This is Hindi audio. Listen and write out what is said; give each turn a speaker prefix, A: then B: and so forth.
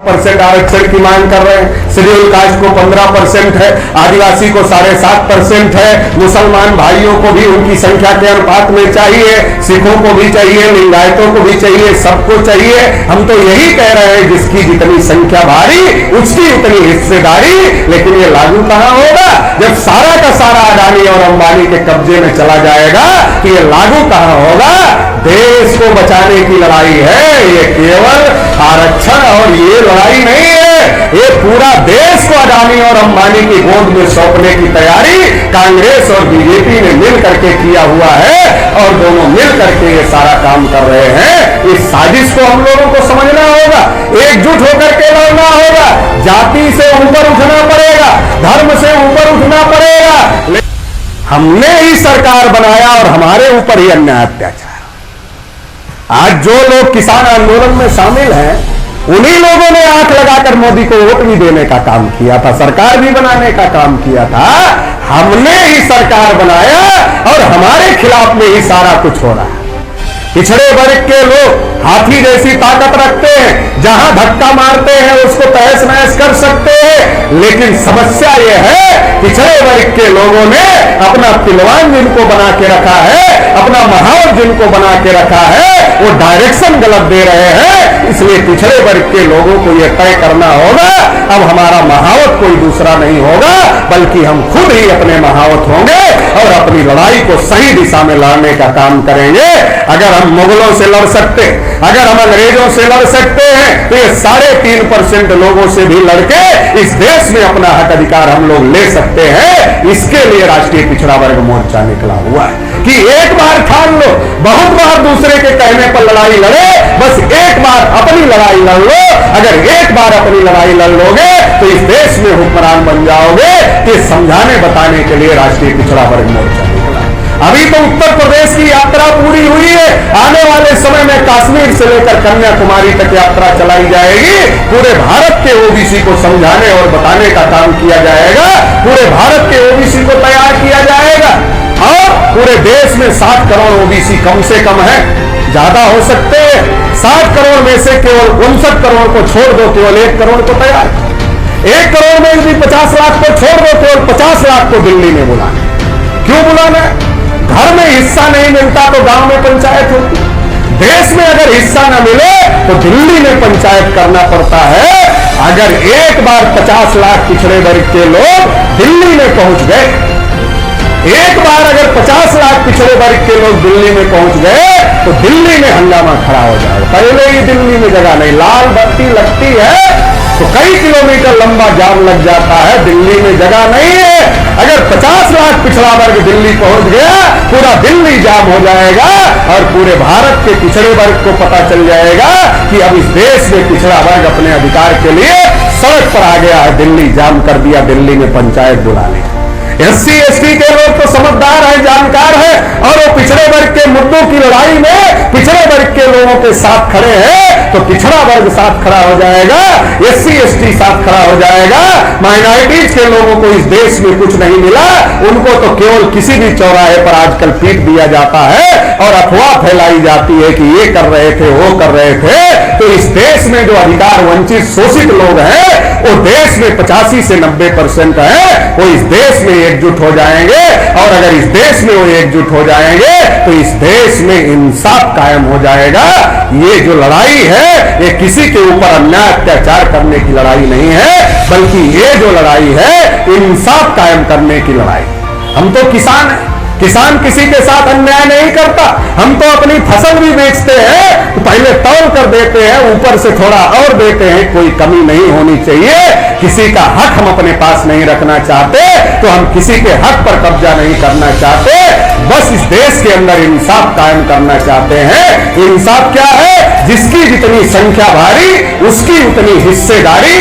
A: % आरक्षण की मांग कर रहे हैं। शेड्यूल कास्ट को 15% है, आदिवासी को 7.5% है, मुसलमान भाइयों को भी उनकी संख्या के अनुपात में चाहिए, सिखों को भी चाहिए, लिंगायतों को भी चाहिए, सबको चाहिए। हम तो यही कह रहे हैं जिसकी जितनी संख्या भारी उसकी उतनी हिस्सेदारी। लेकिन ये लागू कहां होगा जब सारा का सारा अडानी और अंबानी के कब्जे में चला जाएगा। कि ये लागू कहां होगा। देश को बचाने की लड़ाई है ये, केवल आरक्षण और ये लड़ाई नहीं है। ये पूरा देश को अडानी और अंबानी की गोद में सौंपने की तैयारी कांग्रेस और बीजेपी ने मिल करके किया हुआ है और दोनों मिल करके ये सारा काम कर रहे हैं। इस साजिश को हम लोगों को समझना होगा, एकजुट होकर के लड़ना होगा। जाति से ऊपर उठना पड़ेगा, धर्म से ऊपर उठना पड़ेगा। हमने ही सरकार बनाया और हमारे ऊपर ही अन्याय अत्याचार। आज जो लोग किसान आंदोलन में शामिल हैं उन्हीं लोगों ने आंख लगाकर मोदी को वोट भी देने का काम किया था, सरकार भी बनाने का काम किया था। हमने ही सरकार बनाया और हमारे खिलाफ में ही सारा कुछ हो रहा है। पिछड़े वर्ग के लोग हाथी जैसी ताकत रखते हैं, जहां धक्का मारते हैं उसको तहस नहस कर सकते हैं। लेकिन समस्या यह है पिछड़े वर्ग के लोगों ने अपना पिलवान जिनको बना के रखा है, अपना महावत जिनको बना के रखा है, वो डायरेक्शन गलत दे रहे हैं। इसलिए पिछड़े वर्ग के लोगों को यह तय करना होगा अब हमारा महावत कोई दूसरा नहीं होगा बल्कि हम खुद ही अपने महावत होंगे और अपनी लड़ाई को सही दिशा में लड़ने का काम करेंगे। अगर हम मुगलों से लड़ सकते, अगर हम अंग्रेजों से लड़ सकते हैं तो ये 3.5% लोगों से भी लड़के इस देश में अपना हक अधिकार हम लोग ले सकते हैं। इसके लिए राष्ट्रीय पिछड़ा वर्ग मोर्चा निकला हुआ है कि एक बार ठान लो, बहुत बार दूसरे के कहने पर लड़ाई लड़े, बस एक बार अपनी लड़ाई लड़ लो। अगर एक बार अपनी लड़ाई लड़ लोगे तो इस देश में हुक्मरान बन जाओगे। ये समझाने बताने के लिए राष्ट्रीय पिछड़ा वर्ग मोर्चा निकला। अभी तो उत्तर प्रदेश की यात्रा पूरी हुई है, आने वाले समय में कश्मीर से लेकर कन्याकुमारी तक यात्रा चलाई जाएगी। पूरे भारत के ओबीसी को समझाने और बताने का काम किया जाएगा, पूरे भारत के ओबीसी को तैयार किया जाएगा। और पूरे देश में 60 करोड़ ओबीसी कम से कम है, ज्यादा हो सकते हैं। 60 करोड़ में से केवल 59 करोड़ को छोड़ दो, केवल 1 करोड़ को तैयार। 1 करोड़ में यदि 50 लाख को छोड़ दो, केवल 50 लाख को दिल्ली में बुलाना। क्यों बुलाना? घर में हिस्सा नहीं मिलता तो गांव में पंचायत होती। देश में अगर हिस्सा न मिले तो दिल्ली में पंचायत करना पड़ता है। अगर एक बार 50 लाख पिछड़े वर्ग के लोग दिल्ली में पहुंच गए, एक बार अगर 50 लाख पिछड़े वर्ग के लोग दिल्ली में पहुंच गए तो दिल्ली में हंगामा खड़ा हो जाएगा। पहले ही दिल्ली में जगह नहीं, लाल बत्ती लगती है तो कई किलोमीटर लंबा जाम लग जाता है, दिल्ली में जगह नहीं है। अगर 50 लाख पिछड़ा वर्ग दिल्ली पहुंच गया पूरा दिल्ली जाम हो जाएगा और पूरे भारत के पिछड़े वर्ग को पता चल जाएगा कि अब इस देश में पिछड़ा वर्ग अपने अधिकार के लिए सड़क पर आ गया है। दिल्ली जाम कर दिया, दिल्ली में पंचायत बुला ली। SC ST के लोग तो समझदार है, जानकार है और वो पिछड़े वर्ग के मुद्दों की लड़ाई में पिछड़े वर्ग के लोगों के साथ खड़े हैं तो पिछड़ा वर्ग साथ खड़ा हो जाएगा, SC ST साथ खड़ा हो जाएगा। माइनॉरिटीज के लोगों को इस देश में कुछ नहीं मिला, उनको तो केवल किसी भी चौराहे पर आजकल पीट दिया जाता है और अफवाह फैलाई जाती है कि ये कर रहे थे, वो कर रहे थे। तो इस देश में जो अधिकार वंचित शोषित लोग हैं वो देश में 85 से 90% है, वो इस देश में एकजुट हो जाएंगे और अगर इस देश में वो एकजुट हो जाएंगे तो इस देश में इंसाफ कायम हो जाएगा। ये जो लड़ाई है ये किसी के ऊपर अन्याय अत्याचार करने की लड़ाई नहीं है बल्कि ये जो लड़ाई है इंसाफ कायम करने की लड़ाई। हम तो किसान हैं, किसान किसी के साथ अन्याय नहीं करता। हम तो अपनी फसल भी बेचते हैं तो पहले तौल कर देते हैं, ऊपर से थोड़ा और देते हैं, कोई कमी नहीं होनी चाहिए। किसी का हक हम अपने पास नहीं रखना चाहते तो हम किसी के हक पर कब्जा नहीं करना चाहते, बस इस देश के अंदर इंसाफ कायम करना चाहते हैं। इंसाफ क्या है? जिसकी जितनी संख्या भारी उसकी उतनी हिस्सेदारी।